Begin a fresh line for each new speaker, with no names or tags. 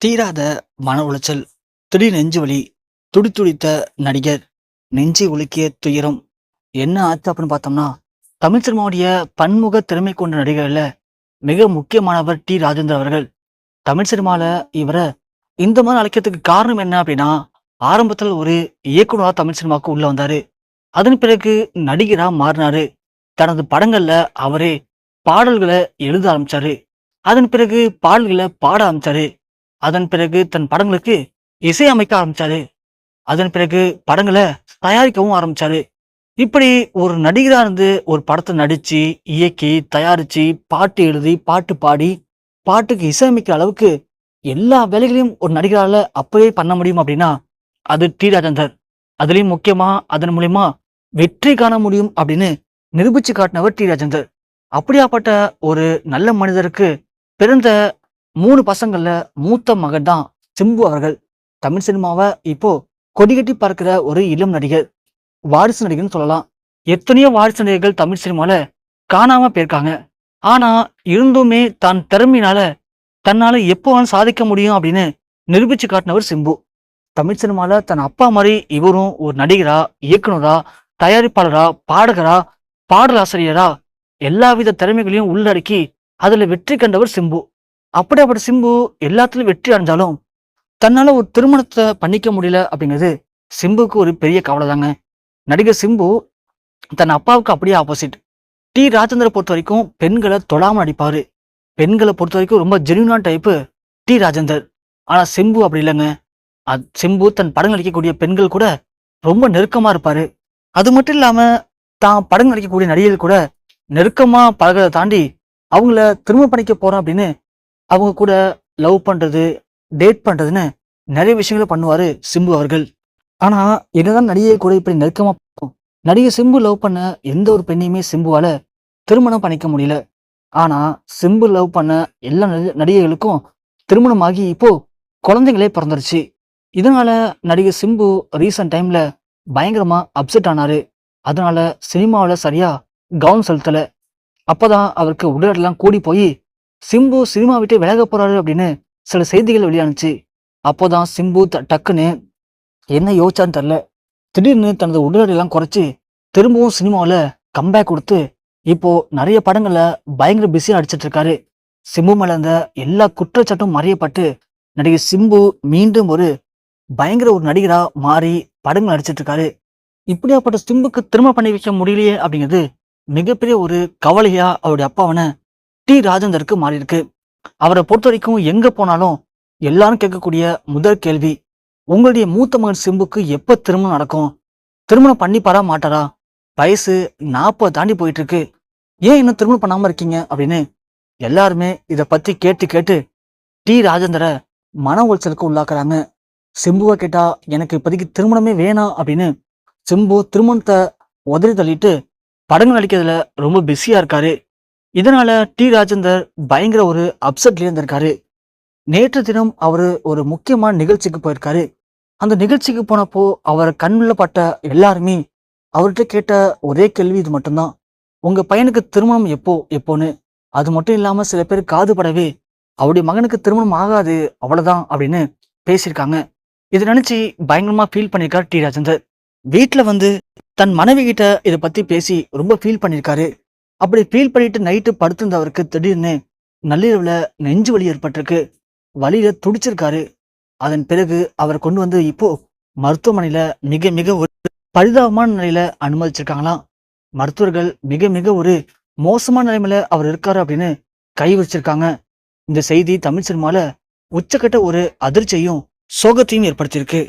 தீராத மன உளைச்சல், திடீர் நெஞ்சுவலி, துடிதுடித்த நடிகர், நெஞ்சை உலுக்கிய துயரம். என்ன ஆச்சு அப்படின்னு பார்த்தோம்னா, தமிழ் சினிமாவுடைய பன்முக திறமை கொண்ட நடிகர்ல மிக முக்கியமானவர் டி. ராஜேந்தர் அவர்கள். தமிழ் சினிமால இவர இந்த மாதிரி அழைக்கிறதுக்கு காரணம் என்ன அப்படின்னா, ஆரம்பத்துல ஒரு இயக்குனரா தமிழ் சினிமாவுக்கு உள்ள வந்தாரு. அதன் பிறகு நடிகரா மாறினாரு. தனது படங்கள்ல அவரே பாடல்கள எழுத ஆரம்பிச்சாரு. அதன் பிறகு பாடல்கள பாட ஆரம்பிச்சாரு. அதன் பிறகு தன் படங்களுக்கு இசையமைக்க ஆரம்பிச்சாரு. அதன் பிறகு படங்கள தயாரிக்கவும் ஆரம்பிச்சாரு. இப்படி ஒரு நடிகரா இருந்து ஒரு படத்த நடிச்சு, இயக்கி, தயாரிச்சு, பாட்டு எழுதி, பாட்டு பாடி, பாட்டுக்கு இசையமைக்கிற அளவுக்கு எல்லா வேலைகளையும் ஒரு நடிகரால அப்பவே பண்ண முடியும் அப்படின்னா, அது டி. ராஜேந்தர். அதுலயும் முக்கியமா அதன் மூலியமா வெற்றி காண முடியும் அப்படின்னு நிரூபிச்சு காட்டினவர் டி. ராஜேந்தர். அப்படியாப்பட்ட ஒரு நல்ல மனிதருக்கு பிறந்த 3 பசங்கள்ல மூத்த மகன் தான் சிம்பு அவர்கள். தமிழ் சினிமாவ இப்போ கொடிகட்டி பறக்கிற ஒரு இளம் நடிகர். வாரிசு நடிகர்னு சொல்லலாம். எத்தனையோ வாரிசு நடிகர்கள் தமிழ் சினிமால காணாம போயிருக்காங்க. ஆனா இருந்துமே தான் திறமையினால தன்னால எப்போ வேணாலும் சாதிக்க முடியும் அப்படின்னு நிரூபிச்சு காட்டினவர் சிம்பு. தமிழ் சினிமால தன் அப்பா மாதிரி இவரும் ஒரு நடிகரா, இயக்குனரா, தயாரிப்பாளரா, பாடகரா, பாடலாசிரியரா எல்லாவித திறமைகளையும் உள்ளடக்கி அதுல வெற்றி கண்டவர் சிம்பு. அப்படியாப்பட்ட சிம்பு எல்லாத்துலயும் வெற்றி அடைஞ்சாலும் தன்னால ஒரு திருமணத்தை பண்ணிக்க முடியல அப்படிங்கிறது சிம்புக்கு ஒரு பெரிய கவலை தாங்க. நடிகர் சிம்பு தன் அப்பாவுக்கு அப்படியே ஆப்போசிட். டி. ராஜேந்திர பொறுத்த வரைக்கும் பெண்களை தொடாம நடிப்பாரு. பெண்களை பொறுத்த வரைக்கும் ரொம்ப ஜென்யூனான டைப்பு டி. ராஜேந்தர். ஆனா சிம்பு அப்படி இல்லைங்க. சிம்பு தன் படங்கள் நடிக்கக்கூடிய பெண்கள் கூட ரொம்ப நெருக்கமா இருப்பாரு. அது மட்டும் இல்லாம தான் படங்கள் நடிக்கக்கூடிய நடிகர்கள் கூட நெருக்கமா பழகிறத தாண்டி அவங்கள திரும்ப பண்ணிக்க போறோம் அப்படின்னு அவங்க கூட லவ் பண்றது, டேட் பண்றதுன்னு நிறைய விஷயங்களை பண்ணுவாரு சிம்பு அவர்கள். ஆனா என்னதான் நடிகை கூட இப்படி நெருக்கமா நடிகர் சிம்பு லவ் பண்ண எந்த ஒரு பெண்ணையுமே சிம்புவால திருமணம் பண்ணிக்க முடியல. ஆனா சிம்பு லவ் பண்ண எல்லா நடிகைகளுக்கும் திருமணமாகி இப்போ குழந்தைங்களே பிறந்துருச்சு. இதனால நடிகர் சிம்பு ரீசன்ட் டைம்ல பயங்கரமா அப்செட் ஆனாரு. அதனால சினிமாவில சரியா கவனம் செலுத்தல. அப்பதான் அவருக்கு உடலெல்லாம் கூடி போய் சிம்பு சினிமா விட்டு விலக போறாரு அப்படின்னு சில செய்திகள் வெளியானுச்சு. அப்போதான் சிம்பு டக்குன்னு என்ன யோசிச்சான்னு தெரியல. திடீர்னு தனது உடல் எடையெல்லாம் குறைச்சு திரும்பவும் சினிமாவில் கம்பேக் கொடுத்து இப்போ நிறைய படங்கள்ல பயங்கர பிஸியா நடிச்சிட்டு இருக்காரு. சிம்பு மேல இருந்த எல்லா குற்றச்சாட்டும் மறையப்பட்டு நடிகர் சிம்பு மீண்டும் ஒரு பயங்கர ஒரு நடிகரா மாறி படங்கள் நடிச்சிட்டு இருக்காரு. இப்படியாப்பட்ட சிம்புக்கு திரும்ப பண்ணி வைக்க முடியலையே அப்படிங்கிறது மிகப்பெரிய ஒரு கவலையா அவருடைய அப்பாவன டி. ராஜேந்தருக்கு மாறி இருக்கு. அவரை பொறுத்த வரைக்கும் எங்க போனாலும் எல்லாரும் கேட்கக்கூடிய முதல் கேள்வி, உங்களுடைய மூத்த மகன் சிம்புக்கு எப்ப திருமணம் நடக்கும்? திருமணம் பண்ணிப்பாரா மாட்டாரா? வயசு 40 தாண்டி போயிட்டு இருக்கு, ஏன் இன்னும் திருமணம் பண்ணாம இருக்கீங்க அப்படின்னு எல்லாருமே இதை பத்தி கேட்டு கேட்டு டி. ராஜேந்தரை மன உளைச்சலுக்கு உள்ளாக்குறாங்க. சிம்புவை கேட்டா எனக்கு இப்போதைக்கு திருமணமே வேணாம் அப்படின்னு சிம்பு திருமணத்தை உதறி தள்ளிட்டு படங்கள் நடிக்கிறதுல ரொம்ப பிஸியா இருக்காரு. இதனால டி. ராஜேந்தர் பயங்கர ஒரு அப்செட்ல இருந்திருக்காரு. நேற்று தினம் அவரு ஒரு முக்கியமான நிகழ்ச்சிக்கு போயிருக்காரு. அந்த நிகழ்ச்சிக்கு போனப்போ அவர் கண்ணில் பட்ட எல்லாருமே அவர்கிட்ட கேட்ட ஒரே கேள்வி இது மட்டும்தான், உங்க பையனுக்கு திருமணம் எப்போன்னு. அது மட்டும் இல்லாம சில பேர் காது படவே அவருடைய மகனுக்கு திருமணம் ஆகாது அவ்வளவுதான் அப்படின்னு பேசியிருக்காங்க. இதை நினைச்சு பயங்கரமா ஃபீல் பண்ணியிருக்காரு டி. ராஜேந்தர். வீட்டுல வந்து தன் மனைவி கிட்ட இதை பத்தி பேசி ரொம்ப ஃபீல் பண்ணியிருக்காரு. அப்படி ஃபீல் பண்ணிட்டு நைட்டு படுத்திருந்தவருக்கு திடீர்னு நள்ளிரவுல நெஞ்சு வலி ஏற்பட்டிருக்கு. வலியில துடிச்சிருக்காரு. அதன் பிறகு அவரை கொண்டு வந்து இப்போ மருத்துவமனையில மிக மிக ஒரு பரிதாபமான நிலையில அனுமதிச்சிருக்காங்களாம். மருத்துவர்கள் மிக மிக ஒரு மோசமான நிலைமையில அவர் இருக்காரு அப்படின்னு கை வச்சிருக்காங்க. இந்த செய்தி தமிழ் சினிமால உச்சக்கட்ட ஒரு அதிர்ச்சியையும் சோகத்தையும் ஏற்படுத்தியிருக்கு.